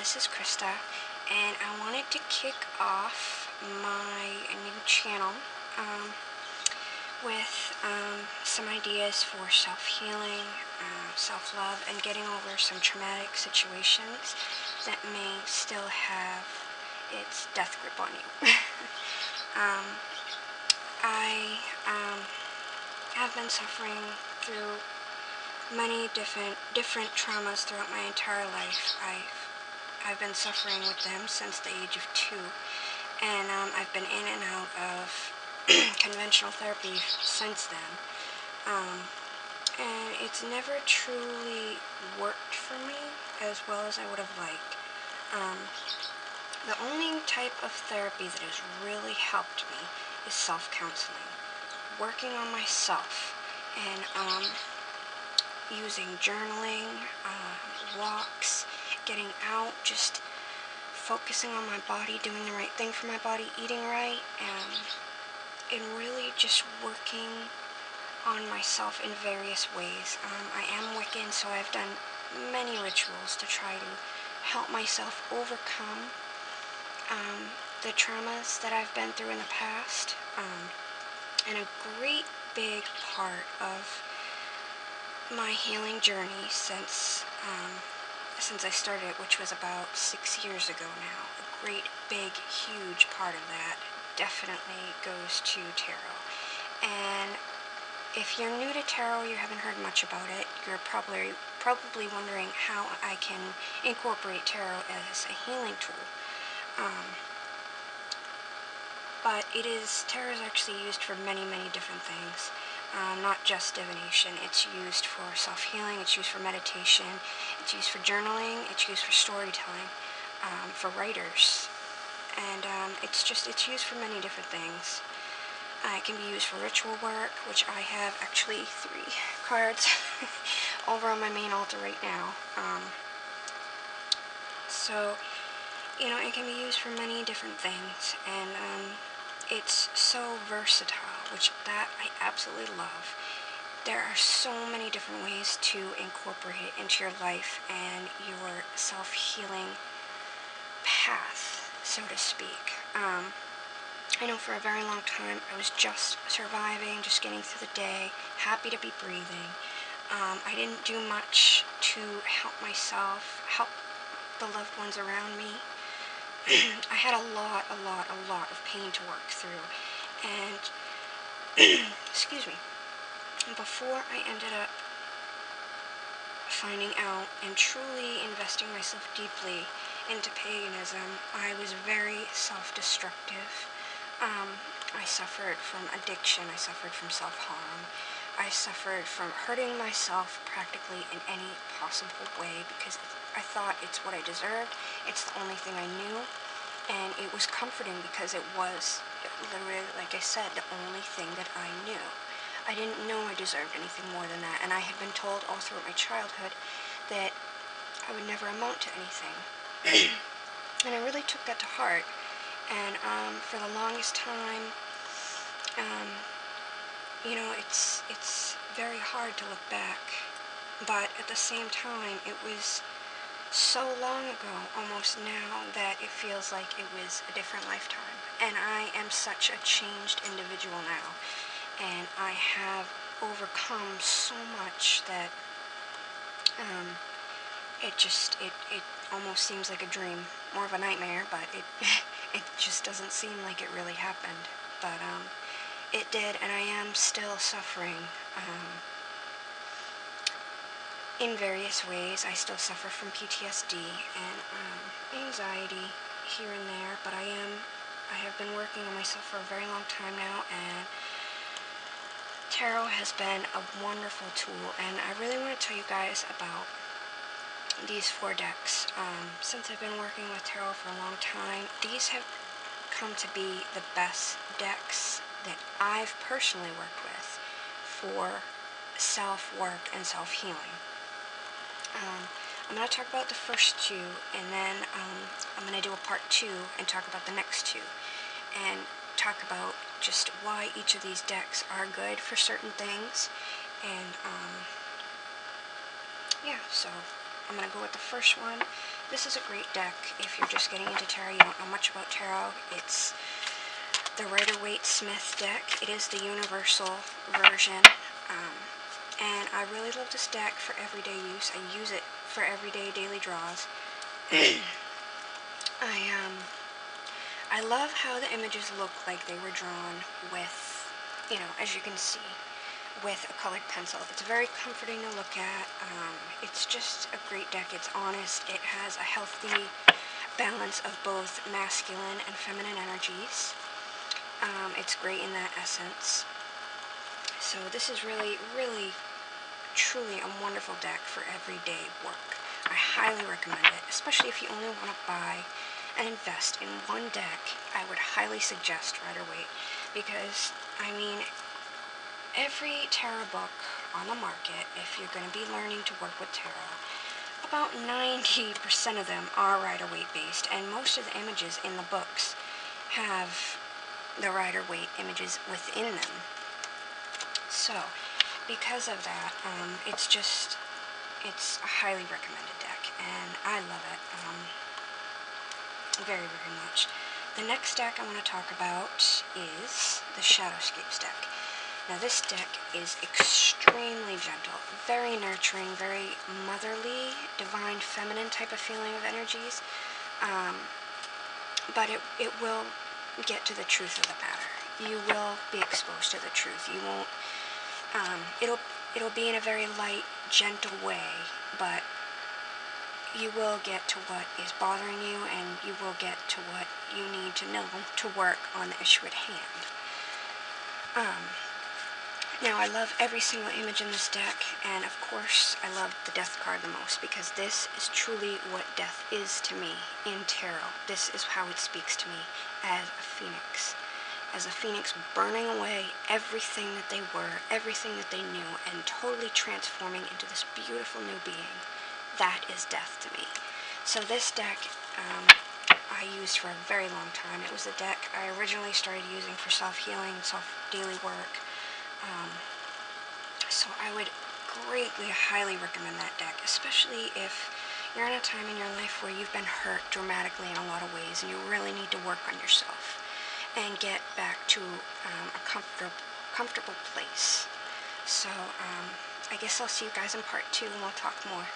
this is Krista, and I wanted to kick off my new channel with some ideas for self-healing, self-love, and getting over some traumatic situations that may still have its death grip on you. I have been suffering through many different traumas throughout my entire life. I've been suffering with them since the age of 2, and I've been in and out of conventional therapy since then, and it's never truly worked for me as well as I would have liked. The only type of therapy that has really helped me is self-counseling, working on myself, and using journaling, walks, getting out, just focusing on my body, doing the right thing for my body, eating right, and really just working on myself in various ways. I am Wiccan, so I've done many rituals to try to help myself overcome the traumas that I've been through in the past. And a great big part of my healing journey since I started it, which was about 6 years ago now, a great big huge part of that definitely goes to tarot. And if you're new to tarot, you haven't heard much about it, you're probably wondering how I can incorporate tarot as a healing tool. But tarot is actually used for many different things. Not just divination. It's used for self-healing, it's used for meditation, it's used for journaling, it's used for storytelling, for writers, and it's used for many different things. It can be used for ritual work, which I have actually 3 cards over on my main altar right now. So, it can be used for many different things, and it's so versatile, which I absolutely love. There are so many different ways to incorporate it into your life and your self-healing path, so to speak. I know for a very long time I was just surviving, just getting through the day, happy to be breathing. I didn't do much to help myself, help the loved ones around me. I had a lot of pain to work through, and excuse me, before I ended up finding out and truly investing myself deeply into paganism, I was very self-destructive. I suffered from addiction, I suffered from self-harm, I suffered from hurting myself practically in any possible way because I thought it's what I deserved, it's the only thing I knew, and it was comforting because it was literally, like I said, the only thing that I knew. I didn't know I deserved anything more than that, and I had been told all throughout my childhood that I would never amount to anything. And I really took that to heart, and for the longest time, it's very hard to look back, but at the same time, it was so long ago, almost now, that it feels like it was a different lifetime, and I am such a changed individual now, and I have overcome so much that it almost seems like a dream, more of a nightmare, but it just doesn't seem like it really happened, but it did, and I am still suffering in various ways. I still suffer from PTSD and anxiety here and there, but I have been working on myself for a very long time now, and tarot has been a wonderful tool, and I really want to tell you guys about these 4 decks. Since I've been working with tarot for a long time, these have come to be the best decks that I've personally worked with for self-work and self-healing. I'm going to talk about the first 2, and then I'm going to do a part 2 and talk about the next 2, and talk about just why each of these decks are good for certain things, and yeah, so I'm going to go with the first one. this is a great deck if you're just getting into tarot, you don't know much about tarot. It's the Rider-Waite-Smith deck. It is the universal version, and I really love this deck for everyday use. I use it for everyday daily draws. I love how the images look like they were drawn with, you know, as you can see, with a colored pencil. It's very comforting to look at. It's just a great deck. It's honest. It has a healthy balance of both masculine and feminine energies. It's great in that essence. So this is really, really, truly a wonderful deck for everyday work. I highly recommend it, especially if you only want to buy and invest in one deck. I would highly suggest Rider-Waite, because, I mean, every tarot book on the market, if you're going to be learning to work with tarot, about 90% of them are Rider-Waite based, and most of the images in the books have the Rider-Waite images within them. So, because of that, it's a highly recommended deck, and I love it very, very much. The next deck I want to talk about is the Shadowscapes deck. Now this deck is extremely gentle, very nurturing, very motherly, divine feminine type of feeling of energies, but it will get to the truth of the matter. You will be exposed to the truth. You won't, it'll be in a very light, gentle way, but you will get to what is bothering you, and you will get to what you need to know to work on the issue at hand. Now, I love every single image in this deck, and of course, I love the Death card the most, because this is truly what death is to me in tarot. This is how it speaks to me as a phoenix. As a phoenix burning away everything that they were, everything that they knew, and totally transforming into this beautiful new being. That is death to me. So this deck, I used for a very long time. It was the deck I originally started using for self-healing, self-daily work. So I would greatly, highly recommend that deck, especially if you're in a time in your life where you've been hurt dramatically in a lot of ways, and you really need to work on yourself and get back to a comfortable place. So I guess I'll see you guys in part 2, and we'll talk more.